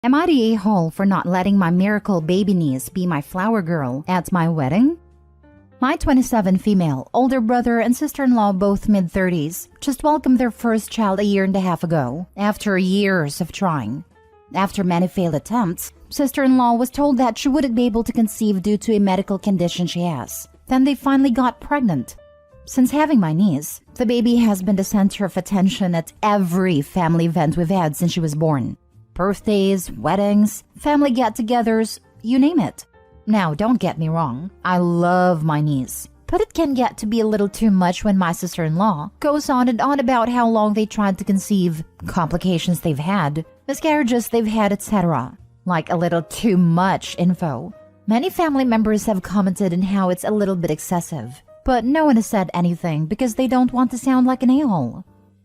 Am I the a-hole for not letting my miracle baby niece be my flower girl at my wedding? My 27 female, older brother and sister-in-law, both mid-30s, just welcomed their first child a year and a half ago, after years of trying. After many failed attempts, sister-in-law was told that she wouldn't be able to conceive due to a medical condition she has. Then they finally got pregnant. Since having my niece, the baby has been the center of attention at every family event we've had since she was born. Birthdays, weddings, family get-togethers, you name it. Now, don't get me wrong, I love my niece, but it can get to be a little too much when my sister-in-law goes on and on about how long they tried to conceive, complications they've had, miscarriages they've had, etc. Like a little too much info. Many family members have commented on how it's a little bit excessive, but no one has said anything because they don't want to sound like an a-hole.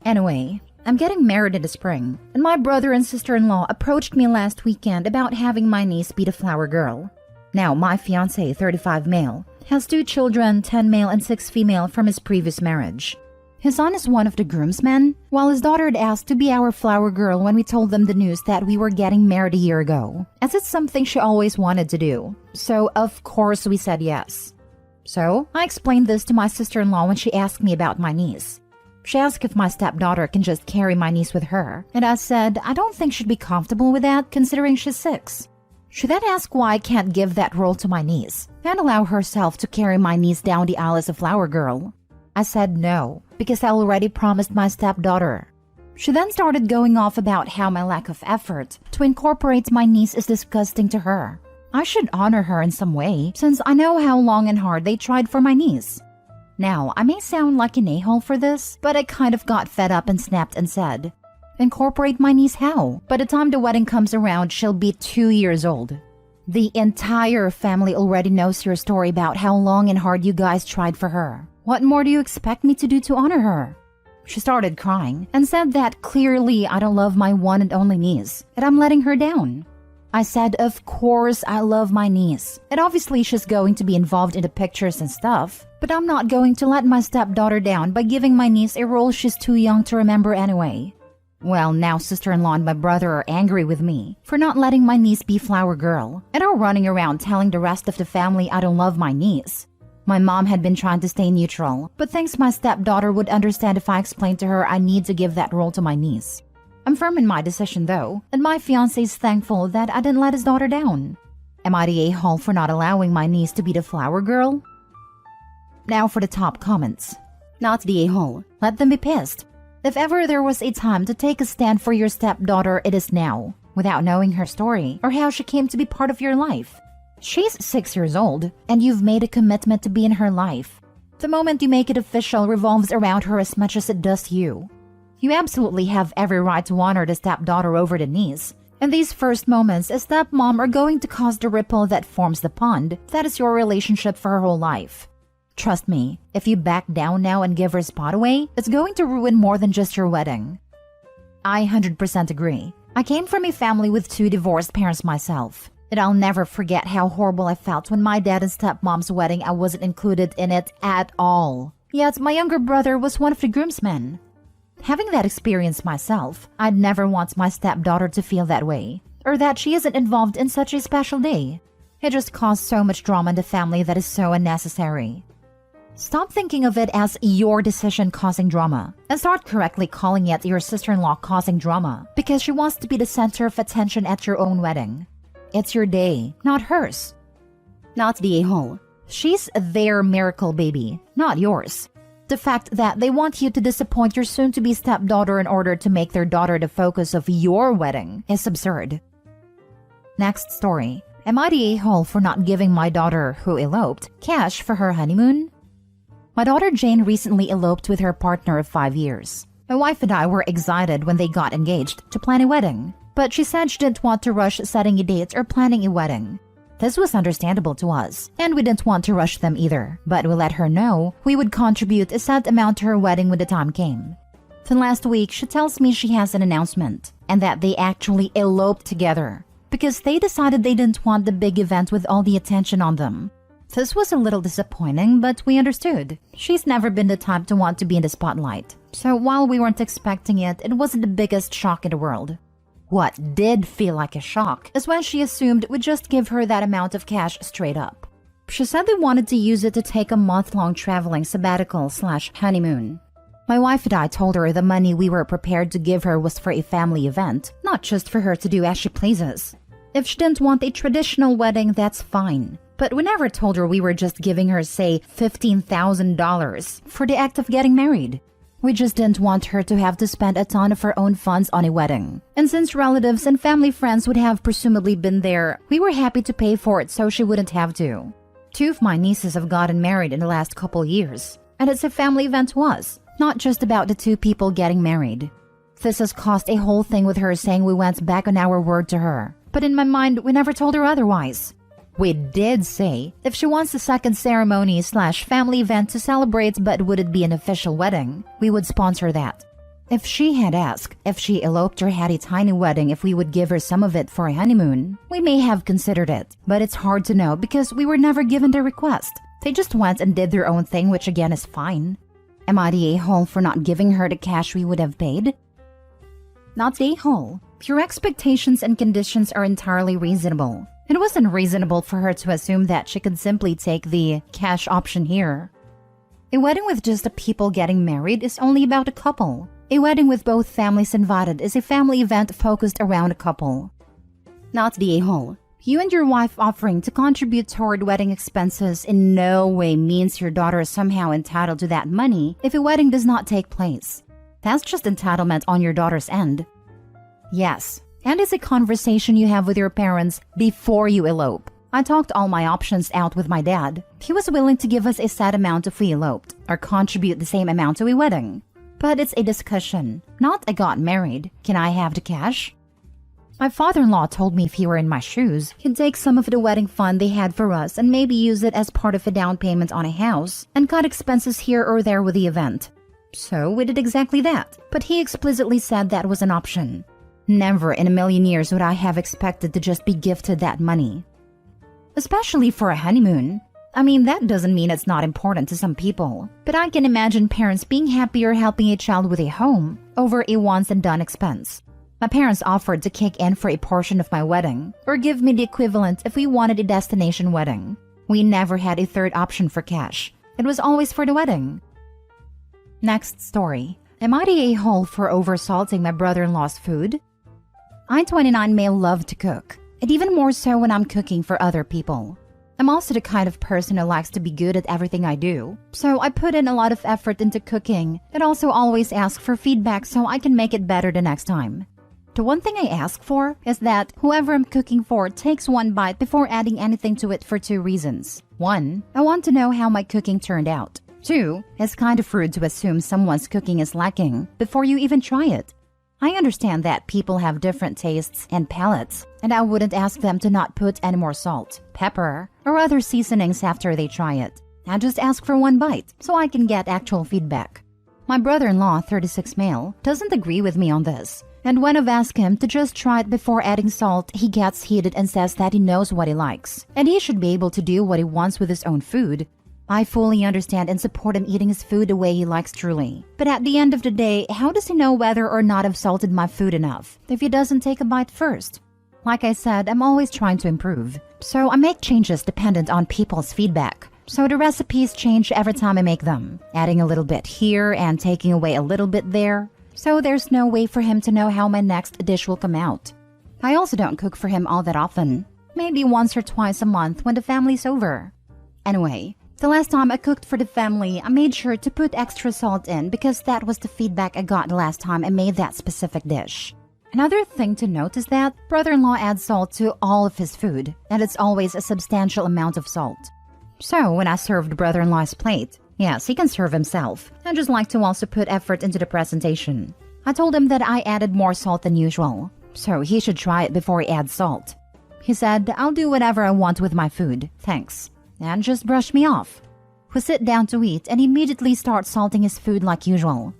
Anyway, I'm getting married in the spring, and my brother and sister-in-law approached me last weekend about having my niece be the flower girl. Now, my fiancé, 35 male, has 2 children, 10 male and 6 female from his previous marriage. His son is one of the groomsmen, while his daughter had asked to be our flower girl when we told them the news that we were getting married a year ago, as it's something she always wanted to do. So, of course, we said yes. So, I explained this to my sister-in-law when she asked me about my niece. She asked if my stepdaughter can just carry my niece with her, and I said I don't think she'd be comfortable with that considering she's 6. She then asked why I can't give that role to my niece and allow herself to carry my niece down the aisle as a flower girl. I said no, because I already promised my stepdaughter. She then started going off about how my lack of effort to incorporate my niece is disgusting to her. I should honor her in some way, since I know how long and hard they tried for my niece. Now, I may sound like an a-hole for this, but I kind of got fed up and snapped and said, incorporate my niece how? By the time the wedding comes around, she'll be 2 years old. The entire family already knows your story about how long and hard you guys tried for her. What more do you expect me to do to honor her? She started crying and said that clearly I don't love my one and only niece, and I'm letting her down. I said, of course I love my niece, and obviously she's going to be involved in the pictures and stuff, but I'm not going to let my stepdaughter down by giving my niece a role she's too young to remember anyway. Well, now sister-in-law and my brother are angry with me for not letting my niece be flower girl, and are running around telling the rest of the family I don't love my niece. My mom had been trying to stay neutral, but thinks my stepdaughter would understand if I explained to her I need to give that role to my niece. I'm firm in my decision though, and my fiancé is thankful that I didn't let his daughter down. Am I the a-hole for not allowing my niece to be the flower girl? Now for the top comments. Not the a-hole. Let them be pissed. If ever there was a time to take a stand for your stepdaughter, it is now, without knowing her story or how she came to be part of your life. She's 6 years old, and you've made a commitment to be in her life. The moment you make it official revolves around her as much as it does you. You absolutely have every right to honor the stepdaughter over the niece, and these first moments as stepmom are going to cause the ripple that forms the pond that is your relationship for her whole life. Trust me, if you back down now and give her spot away, it's going to ruin more than just your wedding. I 100% agree. I came from a family with 2 divorced parents myself, and I'll never forget how horrible I felt when my dad and stepmom's wedding I wasn't included in it at all. Yet my younger brother was one of the groomsmen. Having that experience myself, I'd never want my stepdaughter to feel that way, or that she isn't involved in such a special day. It just caused so much drama in the family that is so unnecessary. Stop thinking of it as your decision causing drama, and start correctly calling it your sister-in-law causing drama because she wants to be the center of attention at your own wedding. It's your day, not hers. Not the a-hole. She's their miracle baby, not yours. The fact that they want you to disappoint your soon-to-be stepdaughter in order to make their daughter the focus of your wedding is absurd. Next story. Am I the a-hole for not giving my daughter, who eloped, cash for her honeymoon? My daughter Jane recently eloped with her partner of 5 years. My wife and I were excited when they got engaged to plan a wedding, but she said she didn't want to rush setting a date or planning a wedding. This was understandable to us, and we didn't want to rush them either, but we let her know we would contribute a set amount to her wedding when the time came. Then last week, she tells me she has an announcement, and that they actually eloped together, because they decided they didn't want the big event with all the attention on them. This was a little disappointing, but we understood. She's never been the type to want to be in the spotlight, so while we weren't expecting it, it wasn't the biggest shock in the world. What did feel like a shock is when she assumed we'd just give her that amount of cash straight up. She said they wanted to use it to take a month-long traveling sabbatical/honeymoon. My wife and I told her the money we were prepared to give her was for a family event, not just for her to do as she pleases. If she didn't want a traditional wedding, that's fine. But we never told her we were just giving her, say, $15,000 for the act of getting married. We just didn't want her to have to spend a ton of her own funds on a wedding. And since relatives and family friends would have presumably been there, we were happy to pay for it so she wouldn't have to. 2 of my nieces have gotten married in the last couple years, and it's a family event to us, not just about the 2 people getting married. This has caused a whole thing with her saying we went back on our word to her. But in my mind, we never told her otherwise. We did say if she wants a second ceremony/family event to celebrate but would it be an official wedding, we would sponsor that. If she had asked if she eloped or had a tiny wedding if we would give her some of it for a honeymoon, we may have considered it, but it's hard to know because we were never given the request. They just went and did their own thing, which again is fine. Am I the a-hole for not giving her the cash we would have paid? Not the a-hole. Your expectations and conditions are entirely reasonable. It wasn't reasonable for her to assume that she could simply take the cash option here. A wedding with just the people getting married is only about a couple. A wedding with both families invited is a family event focused around a couple. Not the a-hole. You and your wife offering to contribute toward wedding expenses in no way means your daughter is somehow entitled to that money if a wedding does not take place. That's just entitlement on your daughter's end. Yes, and it's a conversation you have with your parents before you elope. I talked all my options out with my dad. He was willing to give us a set amount if we eloped, or contribute the same amount to a wedding. But it's a discussion, not I got married. Can I have the cash? My father-in-law told me if he were in my shoes, he'd take some of the wedding fund they had for us and maybe use it as part of a down payment on a house and cut expenses here or there with the event. So we did exactly that, but he explicitly said that was an option. Never in a million years would I have expected to just be gifted that money. Especially for a honeymoon. I mean, that doesn't mean it's not important to some people, but I can imagine parents being happier helping a child with a home over a once-and-done expense. My parents offered to kick in for a portion of my wedding, or give me the equivalent if we wanted a destination wedding. We never had a third option for cash. It was always for the wedding. Next story. Am I the a-hole for oversalting my brother-in-law's food? I, 29 male, love to cook, and even more so when I'm cooking for other people. I'm also the kind of person who likes to be good at everything I do, so I put in a lot of effort into cooking and also always ask for feedback so I can make it better the next time. The one thing I ask for is that whoever I'm cooking for takes one bite before adding anything to it for 2 reasons. 1, I want to know how my cooking turned out. 2, it's kind of rude to assume someone's cooking is lacking before you even try it. I understand that people have different tastes and palates, and I wouldn't ask them to not put any more salt, pepper, or other seasonings after they try it. I just ask for one bite so I can get actual feedback. My brother-in-law, 36 male, doesn't agree with me on this, and when I've asked him to just try it before adding salt, he gets heated and says that he knows what he likes, and he should be able to do what he wants with his own food. I fully understand and support him eating his food the way he likes truly. But at the end of the day, how does he know whether or not I've salted my food enough if he doesn't take a bite first? Like I said, I'm always trying to improve. So I make changes dependent on people's feedback. So the recipes change every time I make them, adding a little bit here and taking away a little bit there. So there's no way for him to know how my next dish will come out. I also don't cook for him all that often. Maybe once or twice a month when the family's over. Anyway, the last time I cooked for the family, I made sure to put extra salt in because that was the feedback I got the last time I made that specific dish. Another thing to note is that brother-in-law adds salt to all of his food, and it's always a substantial amount of salt. So when I served brother-in-law's plate, yes, he can serve himself. I just like to also put effort into the presentation. I told him that I added more salt than usual, so he should try it before he adds salt. He said, "I'll do whatever I want with my food, thanks," and just brushed me off. We sit down to eat and he immediately starts salting his food like usual.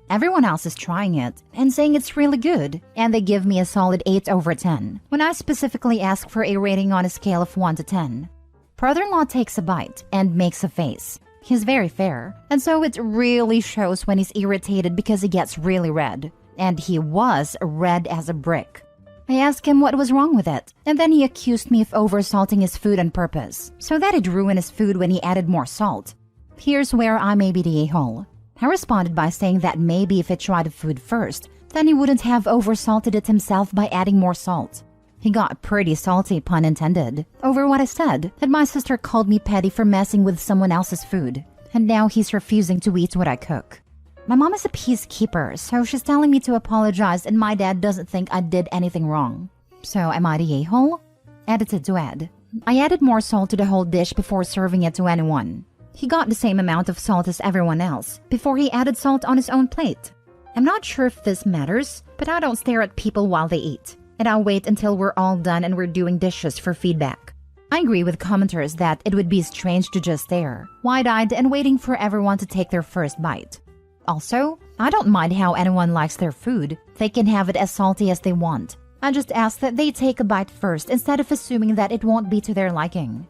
Everyone else is trying it and saying it's really good, and they give me a solid 8 over 10 when I specifically ask for a rating on a scale of 1 to 10. Brother-in-law takes a bite and makes a face. He's very fair, and so it really shows when he's irritated because he gets really red. And he was red as a brick. I asked him what was wrong with it, and then he accused me of oversalting his food on purpose, so that it'd ruin his food when he added more salt. Here's where I may be the a-hole. I responded by saying that maybe if he tried the food first, then he wouldn't have oversalted it himself by adding more salt. He got pretty salty, pun intended, over what I said, and my sister called me petty for messing with someone else's food, and now he's refusing to eat what I cook. My mom is a peacekeeper, so she's telling me to apologize, and my dad doesn't think I did anything wrong. So am I the a-hole? Edited to add. I added more salt to the whole dish before serving it to anyone. He got the same amount of salt as everyone else before he added salt on his own plate. I'm not sure if this matters, but I don't stare at people while they eat, and I'll wait until we're all done and we're doing dishes for feedback. I agree with commenters that it would be strange to just stare, wide-eyed and waiting for everyone to take their first bite. Also, I don't mind how anyone likes their food. They can have it as salty as they want. I just ask that they take a bite first instead of assuming that it won't be to their liking.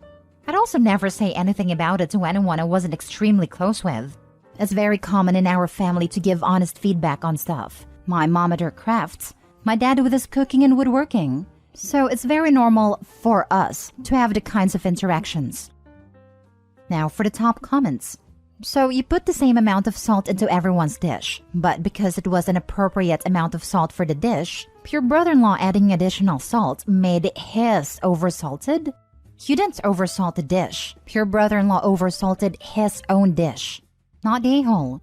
I'd also never say anything about it to anyone I wasn't extremely close with. It's very common in our family to give honest feedback on stuff. My mom at her crafts, my dad with his cooking and woodworking. So it's very normal for us to have the kinds of interactions. Now for the top comments. So you put the same amount of salt into everyone's dish, but because it was an appropriate amount of salt for the dish, your brother-in-law adding additional salt made his oversalted? You didn't oversalt the dish. Your brother-in-law oversalted his own dish. Not the a-hole.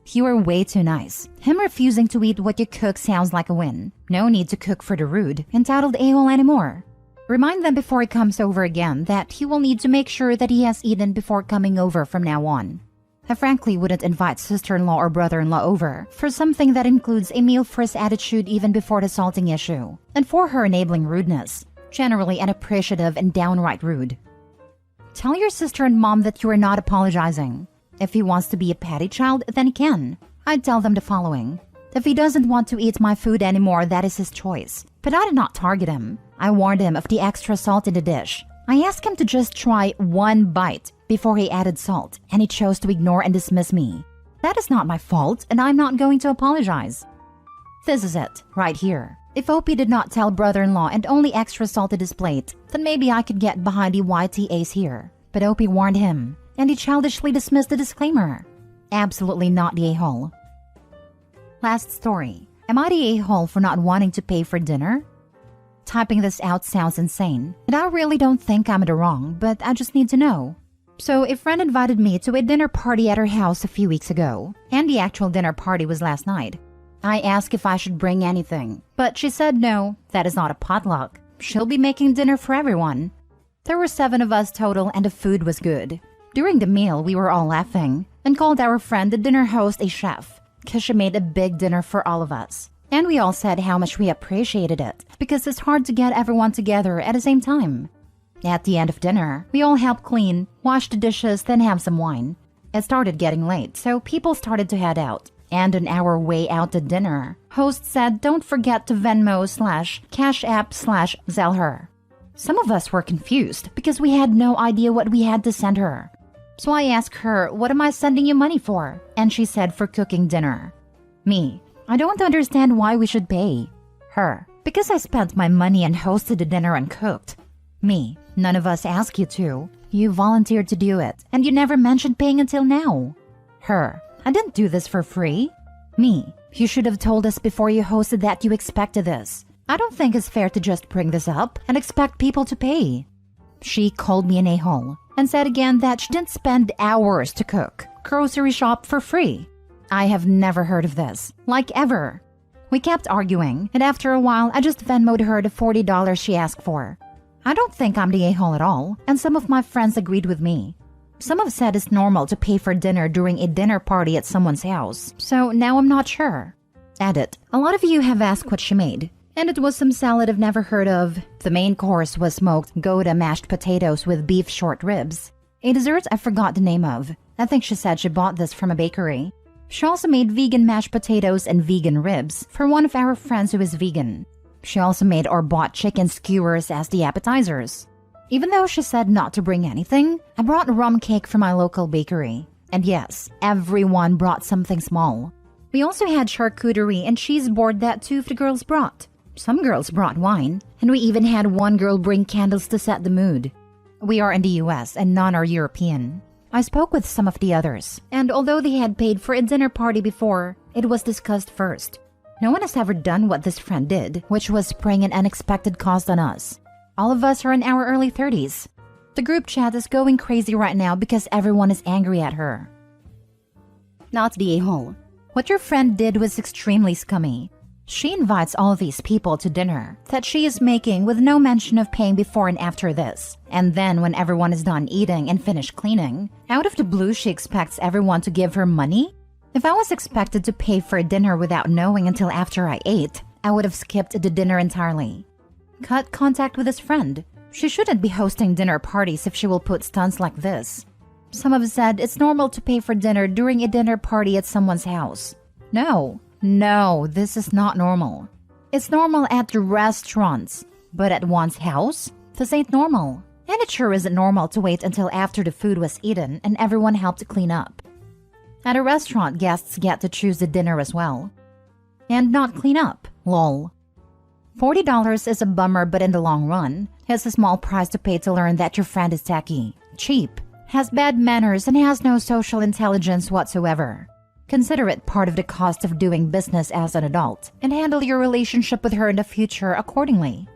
You were way too nice. Him refusing to eat what you cook sounds like a win. No need to cook for the rude, entitled a-hole anymore. Remind them before he comes over again that he will need to make sure that he has eaten before coming over from now on. I frankly wouldn't invite sister-in-law or brother-in-law over for something that includes a meal-first attitude even before the salting issue, and for her enabling rudeness, generally unappreciative and downright rude. Tell your sister and mom that you are not apologizing. If he wants to be a patty child, then he can. I'd tell them the following. If he doesn't want to eat my food anymore, that is his choice. But I did not target him. I warned him of the extra salt in the dish. I asked him to just try one bite before he added salt, and he chose to ignore and dismiss me. That is not my fault, and I'm not going to apologize. This is it, right here. If Opie did not tell brother-in-law and only extra salted his plate, then maybe I could get behind the YTAs here. But Opie warned him, and he childishly dismissed the disclaimer. Absolutely not the a-hole. Last story. Am I the a-hole for not wanting to pay for dinner? Typing this out sounds insane, and I really don't think I'm in the wrong, but I just need to know. So a friend invited me to a dinner party at her house a few weeks ago, and the actual dinner party was last night. I asked if I should bring anything, but she said no, that is not a potluck. She'll be making dinner for everyone. There were 7 of us total and the food was good. During the meal, we were all laughing and called our friend the dinner host a chef, because she made a big dinner for all of us. And we all said how much we appreciated it, because it's hard to get everyone together at the same time. At the end of dinner, we all helped clean, wash the dishes, then have some wine. It started getting late, so people started to head out. And on our way out to dinner, host said don't forget to Venmo/Cash App/Zelle her. Some of us were confused because we had no idea what we had to send her. So I asked her, what am I sending you money for? And she said for cooking dinner. Me, I don't understand why we should pay. Her, because I spent my money and hosted the dinner and cooked. Me, none of us asked you to. You volunteered to do it, and you never mentioned paying until now. Her, I didn't do this for free. Me, you should have told us before you hosted that you expected this. I don't think it's fair to just bring this up and expect people to pay. She called me an a-hole and said again that she didn't spend hours to cook, grocery shop for free. I have never heard of this, like ever. We kept arguing, and after a while, I just Venmo'd her the $40 she asked for. I don't think I'm the a-hole at all, and some of my friends agreed with me. Some have said it's normal to pay for dinner during a dinner party at someone's house, so now I'm not sure. Edit. A lot of you have asked what she made, and it was some salad I've never heard of. The main course was smoked Gouda mashed potatoes with beef short ribs. A dessert I forgot the name of. I think she said she bought this from a bakery. She also made vegan mashed potatoes and vegan ribs for one of our friends who is vegan. She also made or bought chicken skewers as the appetizers. Even though she said not to bring anything, I brought rum cake from my local bakery. And yes, everyone brought something small. We also had charcuterie and cheese board that 2 of the girls brought. Some girls brought wine, and we even had one girl bring candles to set the mood. We are in the US and none are European. I spoke with some of the others, and although they had paid for a dinner party before, it was discussed first. No one has ever done what this friend did, which was spring an unexpected cost on us. All of us are in our early 30s. The group chat is going crazy right now because everyone is angry at her. Not the a-hole. What your friend did was extremely scummy. She invites all these people to dinner that she is making with no mention of paying before and after this. And then when everyone is done eating and finished cleaning, out of the blue she expects everyone to give her money? If I was expected to pay for a dinner without knowing until after I ate, I would have skipped the dinner entirely. Cut contact with his friend. She shouldn't be hosting dinner parties if she will put stunts like this. Some have said it's normal to pay for dinner during a dinner party at someone's house. No, this is not normal. It's normal at the restaurants, but at one's house? This ain't normal. And it sure isn't normal to wait until after the food was eaten and everyone helped clean up. At a restaurant, guests get to choose the dinner as well. And not clean up, lol. $40 is a bummer, but in the long run, it's a small price to pay to learn that your friend is tacky, cheap, has bad manners, and has no social intelligence whatsoever. Consider it part of the cost of doing business as an adult, and handle your relationship with her in the future accordingly.